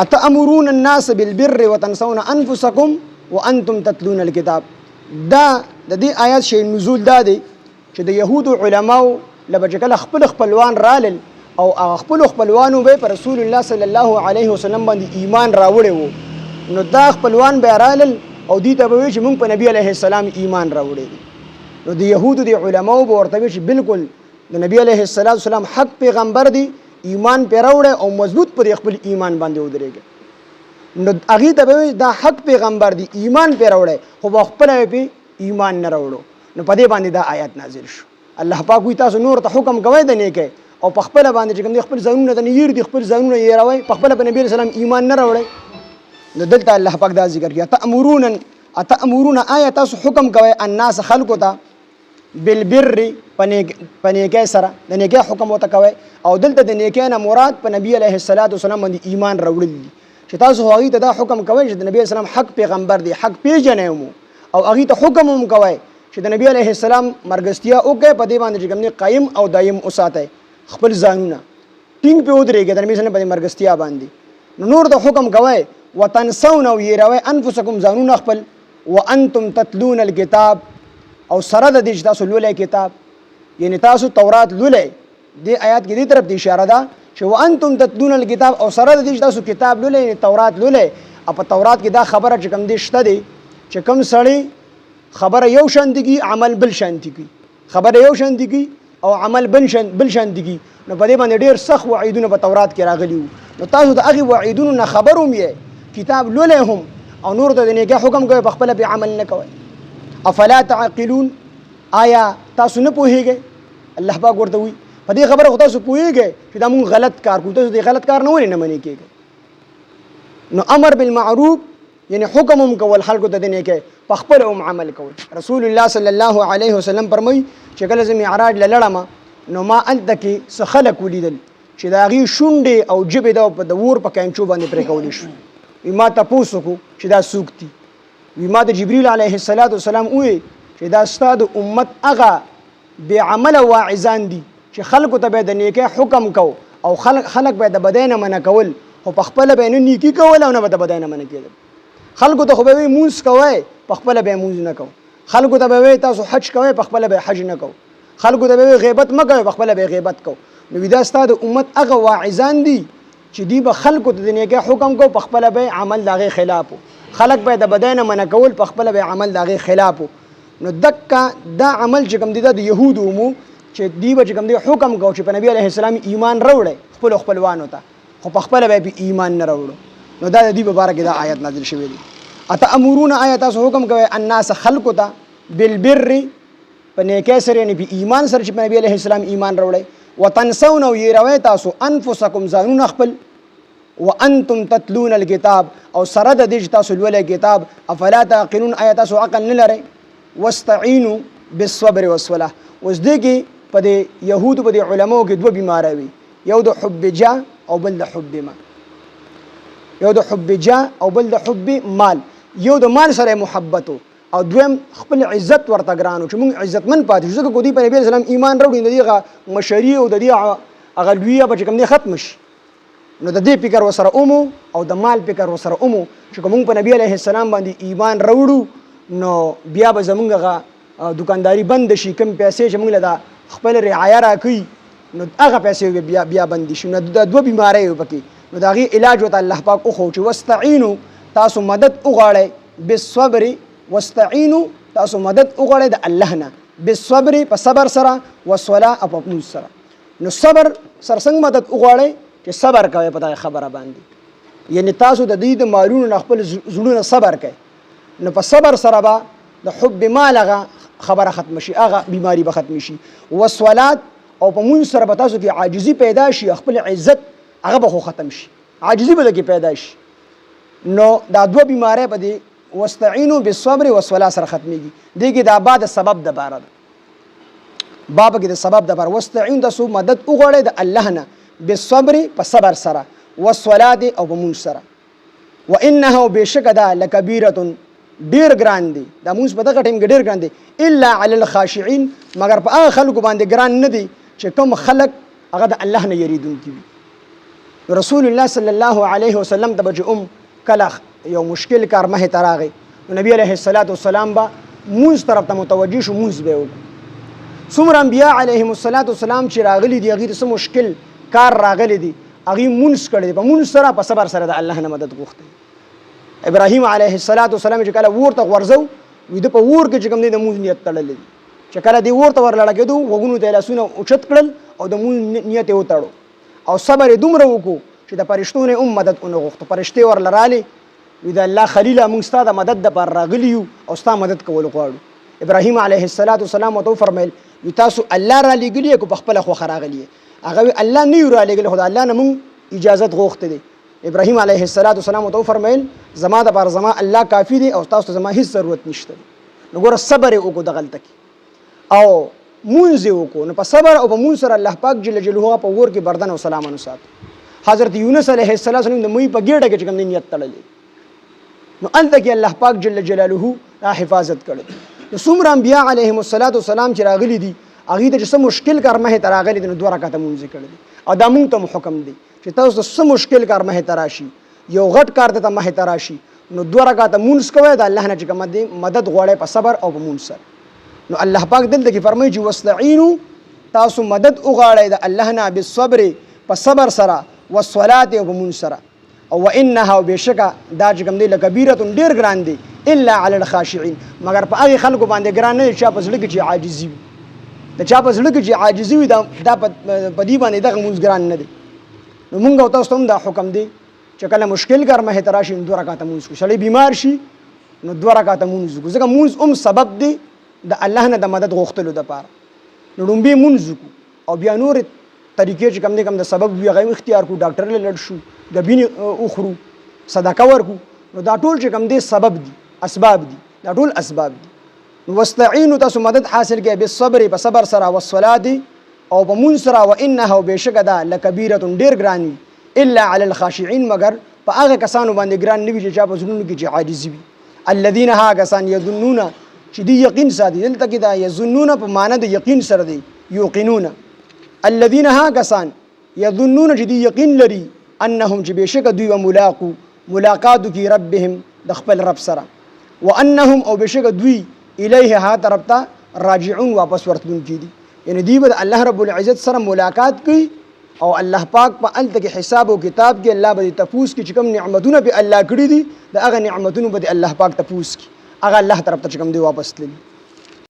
اتأمرون الناس بالبر وتنسون انفسكم وانتم تتلون الكتاب. دا د دې آیات شی نزول دا دی چې د يهودو علماو لبجکل خپلوان رالل او خپلوانو به پر رسول الله صلی الله علیه وسلم باندې ایمان راوړی وو. نو دا خپلوان به رالل او دې ته به وی چې موږ په نبی علیه السلام ایمان راوړی دي. نو د يهودو د علماو به ورته وی چې بالکل د نبی علیه السلام حق پیغمبر دی، ایمان پې راوړی او مضبوط پر خپل ایمان باندې ودرېږي. نو هغې ته به دا حق پیغمبر دی، ایمان پې راوړی خو به خپله پې ایمان نه راوړو. نو په دې باندې دا آیات نازل شو. الله پاک وایي تاسو نور ته حکم کوئ د نیکۍ او په خپله باندې چې کوم دی خپل ځانونه ته یېر دي، خپل ځانونه یېروئ، په خپله په نبي علیه السلام ایمان نه راوړئ. نو دلته الله پاک دا ذکر کوي اتأمرون آیا تاسو حکم کوئ الناس خلکو ته بالبر په نیکۍ سره د نیکۍ حکم ورته کوئ. او دلته د نیکۍ نه مراد په نبي علیه السلام باندې ایمان راوړل دي چې تاسو هغوی ته دا حکم کوئ چې د نبي علیه السلام حق پیغمبر دی، حق پیژنئ مو او هغوی ته حکم هم کوئ چې د نبی علیه السلام مرګستیا وکړئ، په دې باندې چې کوم دی قایم او دایم وساتئ، خپل ځانونه ټینګ پې ودرېږئ د نبي علیه السلام په دې مرګستیا باندې. نو نور ته حکم کوئ وتنسون او یېروئ انفسکم ځانونه خپل وانتم تتلون الکتاب او سره د دې چې تاسو لولی کتاب، یعنی تاسو تورات لولی. دې آیات کې دې طرف ته اشاره ده چې وانتم تتلون الکتاب او سره د دې چې تاسو کتاب لولی یعنی تورات لولی. او په تورات کې دا خبره چې کوم دی شته دی چې کوم سړی خبره یو شانتي کی عمل بل شانتي کی، خبره یو شانتي کی او عمل بل شانتي کی. نو په دې باندې ډېر سخت وعیدونه په تورات کې راغلي وو. نو تاسو د هغې وعیدونو نه خبر هم یې، کتاب لولی هم او نور ته د نیکۍ حکم کوئ، په خپله پې عمل نه کوئ. افلا تعقلون آیا تاسو نه پوهیږئ؟ الله پاک ورته وایي په دې خبره خو تاسو پوهیږئ چې دا مونږ غلط کار کوو، تاسو دې غلط کار نه ولې نه منې کېږئ. نو امر بالمعروف یعنی حکم هم کول خلکو ته د نیکۍ، په خپله هم عمل کول. رسول الله صلی الله علیه وسلم فرمایي چې کله زه معراج له لړمه نو ما هلته کې څه خلک ولیدل چې د هغې شونډې او ژبې د اور په کینچو باندې پرې کولی شو. وي ما تپوس وکړو چې دا څوک دي؟ وي ما د جبریل علیه السلام وویل چې دا ستا د امت هغه بې عمله واعظان دي چې خلکو ته به د نیکۍ حکم کو او خلک به د بدۍ نه منع کول، خو په خپله به یې نه نیکي کول او نه به د بدۍ نه منع کېدل. خلکو ته خو به وایي مونځ کوئ، په خپله به یې مونځ نه کوو. خلکو ته به وایي تاسو حج کوئ، په خپله به یې حج نه کوو. خلکو ته به وایي غیبت مه کوئ، په خپله به یې غیبت کوو. نو دا ستا د امت هغه واعظان دي چې دوی به خلکو ته د نیکۍ حکم کو، په خپله به عمل د هغې خلاف و. خلک به د بدۍ نه منع کول، په خپله به عمل د هغې خلاف و. نو دکه دا عمل چې کوم دی دا د یهودو مو چې دوی به چې کوم دی حکم کو چې په نبي علیه السلام ایمان راوړئ خپلوانو ته، خو په خپله به یې ایمان نه راوړو. نو دا د دوی په باره کې دا آیت نازل شوی دی. اتأمرون آیا تاسو حکم کوئ الناس خلکو ته بالبر په نیکۍ سره یعنې په ایمان سره چې په نبي علیه السلام ایمان راوړئ، وتنسون او یېروئ تاسو انفسکم ځانونه خپل، وانتم تتلون الکتاب او سره د دې چې تاسو لولی کتاب. افلا تعقلون آیا تاسو عقل نه لرئ؟ واستعینوا بالصبر والصلاة. اوس دې کې په دې یهودو په دې علماو کې دوه بیمارۍ وي، یو د حب جاه او بل د حب ما، یو د حب جاه او بل د حب مال. یو د مال سره محبت او دویم خپل عزت ورته ګرانو چې موږ عزتمن پاتې شو، ځکه که دوی په نبي اسلام ایمان راوړي نو د دې هغه مشري او د دې هغه لویه به چې کوم دی ختم شي. نو د دې فکر ورسره اومو او د مال فکر ورسره اومو چې که موږ په نبي علیه السلام باندې ایمان راوړو نو بیا به زموږ هغه دکانداري بند شي، کوم پیسې چې موږ له دا خپل رعایه راکوي نو هغه پیسې بیا بندې شي. نو دا دوه بیمارۍ وي پکې. نو د هغې علاج ورته الله پاک وښو چې واستعینو تاسو مدد وغواړئ بالصبر، واستعینو تاسو مدد وغواړئ د الله نه، بالصبر په صبر سره، والصلاة او په لمونځ سره. نو صبر سره څنګه مدد وغواړئ چې صبر کوئ په دغه خبره باندې، یعنی تاسو د دوی د مالونو نه خپل زړونه صبر کوئ. نو په صبر سره به د حب مال هغه خبره ختم شي، هغه بیماری به ختم شي. والصلاة او په مونځ سره به تاسو کې عاجزي پیدا شي، خپل عزت هغه به خو ختم شي، عاجزي به کې پیدا شي. نو دا دوه بیماری به دي واستعینوا بالصبر والصلاة سره ختمیږي. دې کې دا با د سبب د باره ده، باب کې د سبب د باره. واستعینوا تاسو مدد وغواړئ د الله نه بالصبر په صبر سره، والصلاة او په مونځ سره. وانه بشک دا لکبیرة ډیر ګران دی، دا مونځ په دغه ټیم کې ډیر ګران دی، الا علی الخاشعين مگر په هغه خلکو باندې ګران نه دی چې کوم خلک هغه د الله نه یریدونکي وي. رسول الله صلی الله علیه وسلم ته چې کله یو مشکل کار مه ته راغی نو نبی علیه الصلاۃ والسلام به مونځ طرف ته متوجه شو، مونځ به وکړو. څومره انبیا علیهم الصلاۃ والسلام چې راغلي دي هغې ته څه مشکل کار راغلی دی هغې مونځ کړی دی، په مونځ سره په صبر سره د الله نه مدد غوښتی. ابراهیم علیه الصلاۃ والسلام چې کله اور ته غورځو ویده په اور کې چې کوم دی د مونځ نیت تړلی دی، چې کله دې اور ته ورلړه کېدو غوږونو ته یې لاسونه اوچت کړل او د مونځ نیت یې وتړو او صبر یې دومره وکړو چې د فرشتو نه هم مدد ونه غوښتو. فرشتې ورله رالې وي د الله خلیله موږ ستا د مدد دپاره راغلي یو او ستا مدد کول غواړو. ابراهیم علیه الصلاۃ والسلام ورته وفرمیل وي تاسو الله رالیږلي یې که په خپله خوښه راغلي یې؟ هغه وی الله نه یو رالیږلی خو د الله نه موږ اجازت غوښتې دی. ابراهیم علیه الصلاۃ والسلام ورته وفرمیل زما دپاره زما الله کافي دی او تاسو ته زما هېڅ ضرورت نشته دی. نو ګوره صبر یې وکړو دغلته کې او مونځ یې وکړو. نو په صبر او په مونځ سره الله پاک جل جلاله په اور کې بردن او سلامان وساتو. حضرت یونس علیه السلام د مې په ګېډه کې چې کوم دی نیت تړلی نو هلته کې الله پاک جل جلاله حفاظت کړی. نو څومره انبیا علیهم الصلاۃ والسلام چې راغلي دي هغې ته چې څه مشکل کار مخې ته راغلی دی نو 2 رکعته مونځ یې کړی دی. او دا مونږ ته حکم دی چې تاسو ته څه مشکل کار مخې ته راشي یو غټ کار ته مخې ته راشي نو 2 رکعته مونځ کوئ د الله نه چې کوم دی مدد غواړئ په صبر او په مونځ سره. نو الله پاک دلته کې فرمایي چې واستعینوا تاسو مدد وغواړئ د الله نه بالصبر په صبر سره والصلاة او په مونځ سره او وانها بشکه دا چې کوم دی لکبیره ډېر ګران دی الا علی الخاشعین مگر په هغې خلکو باندې ګران نه دی چا په زړه کې چې عاجزي وي. د چا په زړه کې چې عاجزي وي دا په دې باندې دغه مونځ ګران نه دی. نو مونږ او تاسو ته هم دا حکم دی چې کله مشکل کار مخې ته راشي نو 2 رکعته مونځ کړو. سړی بیمار شي نو 2 رکعته مونځ وکړو ځکه مونځ هم سبب دی د الله نه د مدد غوښتلو دپاره. نو لومبې مونځ وکړو او بیا نورې طریقې چې کوم دی کوم د سبب وي هغه هم اختیار کړو، ډاکټر له لړ شو، د بینې وخورو، صدقه ورکړو. نو دا ټول چې کوم دی سبب دي اسباب دي، دا ټول اسباب دي. نو واستعینوا تاسو مدد حاصل کړئ بالصبر په صبر سره والصلاة او په مونځ سره وانها بشکه دا لکبیره ډېر ګران وي الا علی الخاشعین مگر په هغه کسانو باندې ګران نه وي چې چا په زړونو کې چې عاجزي وي. الذین هغه کسان یظنون چې دی یقین ساتي دلته کې دا یظنون په معنی د یقین سره دی یوقنون. الذین هغه کسان یظنون چې دی یقین لري انهم چې بشکه دوی ملاقات کی ربهم د خپل رب سره وانهم او بشکه دوی الیه ها طرف ته راجعون واپس ورتلونکي دي. یعنی دوی به الله رب العزت سره ملاقات کوي او الله پاک په هلته کې حساب او کتاب کې الله به تپوس کې چې کوم نعمتونه به الله کړي دي د هغه نعمتونو به الله پاک تپوس کې هغه الله طرف ته چې کوم دی واپس تللي.